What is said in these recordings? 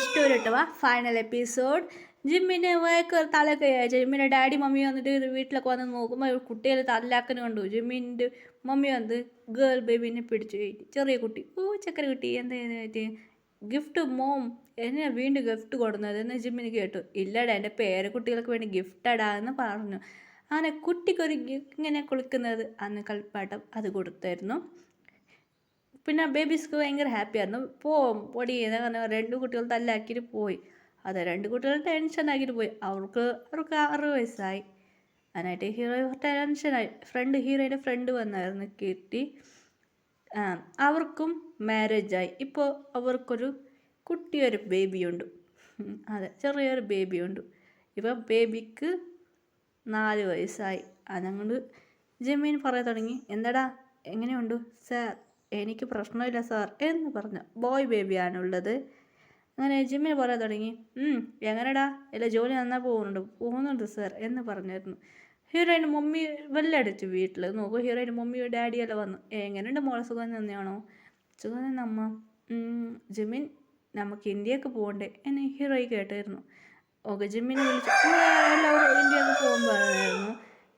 Story ഇട്ടവാ final episode. ജിമ്മിന് വയക്ക് തലയൊക്കെ ജിമ്മിൻ്റെ daddy mummy വന്നിട്ട് വീട്ടിലൊക്കെ വന്ന് നോക്കുമ്പോൾ കുട്ടികൾ തല്ലാക്കന് കണ്ടു. ജിമ്മിൻ്റെ മമ്മി വന്ന് ഗേൾ ബേബിനെ പിടിച്ചു കയറ്റി. ചെറിയ കുട്ടി, ചക്കര കുട്ടി എന്താ ഗിഫ്റ്റ് മോം എന്നെ വീണ്ടും ഗിഫ്റ്റ് കൊടുക്കുന്നത് എന്ന് ജിമ്മിന് കേട്ടു. ഇല്ലടാ, എൻ്റെ പേരക്കുട്ടികൾക്ക് വേണ്ടി ഗിഫ്റ്റടാ എന്ന് പറഞ്ഞു. അങ്ങനെ കുട്ടിക്കൊരു ഇങ്ങനെ കുളിക്കുന്നത് അന്ന് കളിപ്പാട്ടം അത് കൊടുത്തായിരുന്നു. പിന്നെ ബേബീസ്ക്ക് ഭയങ്കര ഹാപ്പിയായിരുന്നു. പൊടി എന്ന് രണ്ട് കുട്ടികൾ തല്ലാക്കിയിട്ട് പോയി. അതെ, രണ്ട് കുട്ടികൾ ടെൻഷനാക്കിയിട്ട് പോയി. അവർക്ക് 6 വയസ്സായി. അതിനായിട്ട് ഹീറോ ടെൻഷനായി. ഹീറോയുടെ ഫ്രണ്ട് വന്നായിരുന്നു കീർത്തി. അവർക്കും മാരേജായി. ഇപ്പോൾ അവർക്കൊരു കുട്ടിയൊരു ബേബിയുണ്ട്. അതെ, ചെറിയൊരു ബേബിയുണ്ട്. ഇപ്പോൾ ബേബിക്ക് 4 വയസ്സായി. അതങ്ങോട്ട് ജമീൻ പറയാൻ തുടങ്ങി. എന്താടാ, എങ്ങനെയുണ്ട് സാർ? എനിക്ക് പ്രശ്നമില്ല സാർ എന്ന് പറഞ്ഞു. ബോയ് ബേബിയാണുള്ളത്. അങ്ങനെ ജിമ്മിന് പറയാൻ തുടങ്ങി. എങ്ങനെടാ, എല്ലാ ജോലി നന്നായി പോകുന്നുണ്ട് സാർ എന്ന് പറഞ്ഞായിരുന്നു. ഹീറോയിൻ്റെ മമ്മി വെല്ലടിച്ചു വീട്ടിൽ. നോക്കൂ, ഹീറോയിൻ്റെ മമ്മി ഡാഡിയെല്ലാം വന്നു. എങ്ങനെയുണ്ട് മോളെ, സുഖം തന്നെയാണോ? സുഖം തന്നെ അമ്മ. ജിമ്മിൻ, നമുക്ക് ഇന്ത്യക്ക് പോകണ്ടേ എന്ന് ഹീറോയി കേട്ടായിരുന്നു. ഓക്കെ, ജിമ്മിനെ വിളിച്ചു. എല്ലാവരും ഇന്ത്യക്ക് പോകാൻ പറഞ്ഞായിരുന്നു.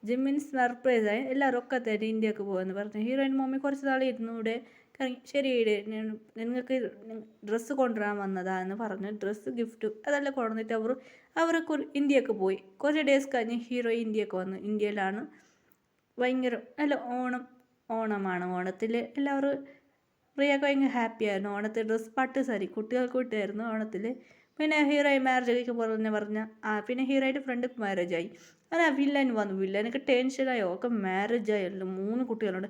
ജിമ്മിന് സർപ്രൈസായി. എല്ലാവരും ഒക്കെ തന്നെ ഇന്ത്യക്ക് പോകുമെന്ന് പറഞ്ഞു. ഹീറോയിൻ മമ്മി കുറച്ച് നാൾ ഇരുന്നു ഇവിടെ കറങ്ങി. ശരി, നിങ്ങൾക്ക് ഡ്രസ്സ് കൊണ്ടുവരാൻ വന്നതാന്ന് പറഞ്ഞു. ഡ്രസ്സ് ഗിഫ്റ്റ് അതെല്ലാം കൊണ്ടുവന്നിട്ട് അവർ ഇന്ത്യക്ക് പോയി. കുറച്ച് ഡേയ്സ് കഴിഞ്ഞ് ഹീറോ ഇന്ത്യക്ക് വന്നു. ഇന്ത്യയിലാണ് ഭയങ്കര നല്ല ഓണമാണ്. ഓണത്തിൽ എല്ലാവരും റിയൊക്കെ ഭയങ്കര ഹാപ്പിയായിരുന്നു. ഓണത്തിൽ ഡ്രസ്സ് പട്ട് സാരി കുട്ടികൾക്ക് കിട്ടുമായിരുന്നു ഓണത്തിൽ. പിന്നെ ഹീറോയിൻ മാരേജ് കഴിക്കാൻ പറഞ്ഞ പിന്നെ ഹീറോയുടെ ഫ്രണ്ട് മാരേജായി. അതാ വില്ലൻ വന്നു. വില്ലനൊക്കെ ടെൻഷനായി. ഒക്കെ മാരേജായല്ലോ, 3 കുട്ടികളുണ്ട്.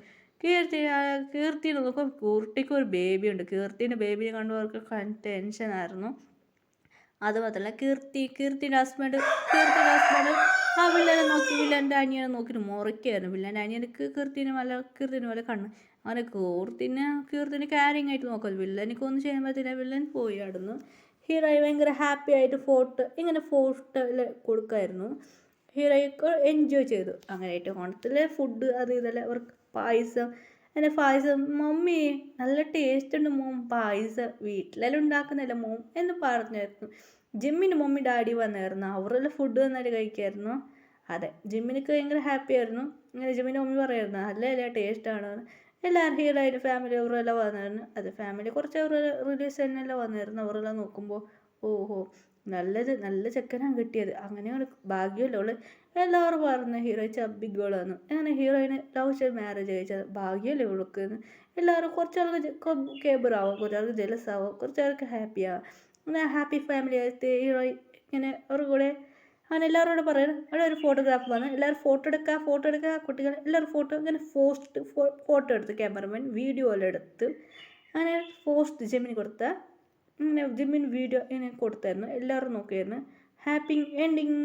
കീർത്തിനെ നോക്കും. കുട്ടിക്ക് ഒരു ബേബിയുണ്ട്. കീർത്തിൻ്റെ ബേബിനെ കണ്ടവർക്ക് ടെൻഷനായിരുന്നു. അതുമാത്രമല്ല കീർത്തിൻ്റെ ഹസ്ബൻഡ് ആ വില്ലനെ നോക്കി, വില്ലൻ്റെ അനിയനെ നോക്കിയിട്ട് മുറിക്കായിരുന്നു. വില്ലൻ്റെ അനിയനക്ക് കീർത്തിനെ പോലെ കണ്ണ്. അങ്ങനെ കീർത്തിനെ കാരിങ് ആയിട്ട് നോക്കാം. വില്ലനിക്കൊന്നും ചെയ്യാൻ പറ്റില്ല. വില്ലൻ പോയി ആടുന്നു. ഹീറോയി ഭയങ്കര ഹാപ്പി ആയിട്ട് ഫോട്ടോ കൊടുക്കായിരുന്നു. ഹീറോയ്ക്ക് എൻജോയ് ചെയ്തു. അങ്ങനെയായിട്ട് ഓണത്തിലെ ഫുഡ് അത് ഇതെല്ലാം അവർക്ക് പായസം. മമ്മി നല്ല ടേസ്റ്റ് ഉണ്ട് മോം, പായസം വീട്ടിലെല്ലാം ഉണ്ടാക്കുന്നില്ല മോം എന്ന് പറഞ്ഞായിരുന്നു. ജിമ്മിന് മമ്മി ഡാഡി വന്നായിരുന്നു. അവരെല്ലാം ഫുഡ് നന്നായിട്ട് കഴിക്കായിരുന്നു. അതെ, ജിമ്മിനൊക്കെ ഭയങ്കര ഹാപ്പി ആയിരുന്നു. ഇങ്ങനെ ജിമ്മിൻ്റെ മമ്മി പറയായിരുന്നു നല്ല ടേസ്റ്റാണ്. എല്ലാവരും ഹീറോയുടെ ഫാമിലി അവരെല്ലാം വന്നായിരുന്നു. അത് ഫാമിലി കുറച്ച് അവർ റിലേഷനെല്ലാം വന്നായിരുന്നു. അവരെല്ലാം നോക്കുമ്പോൾ ഓഹോ, നല്ല ചെക്കനാണ് കിട്ടിയത്. അങ്ങനെയാണ് ഭാഗ്യമല്ലോ അവള്. എല്ലാവരും പറഞ്ഞു ഹീറോ ചബ്ബിഗോളാന്ന്. അങ്ങനെ ഹീറോയിന് ലവ് മാരേജ് കഴിച്ചത് ഭാഗ്യമല്ലേ ഉൾക്കുന്നു. എല്ലാവരും കുറച്ചാൾക്ക് കേബറാവും, കുറച്ചാൾക്ക് ജലസാവും, കുറച്ചാൾക്ക് ഹാപ്പിയാവും. അങ്ങനെ ഹാപ്പി ഫാമിലി ആയിട്ട് ഹീറോ ഇങ്ങനെ അവർ കൂടെ അങ്ങനെ എല്ലാവരോടും പറയണം. അവിടെ ഒരു ഫോട്ടോഗ്രാഫർ വന്ന് എല്ലാവരും ഫോട്ടോ എടുക്കുക കുട്ടികൾ എല്ലാവരും ഫോട്ടോ ഇങ്ങനെ ഫോട്ടോ എടുത്ത് ക്യാമറമാൻ വീഡിയോ എല്ലാം എടുത്ത് അങ്ങനെ ജിമ്മിന് കൊടുത്താൽ ഇങ്ങനെ ജിമ്മിന് വീഡിയോ ഇങ്ങനെ കൊടുത്തായിരുന്നു. എല്ലാവരും നോക്കിയായിരുന്നു. Happy ending.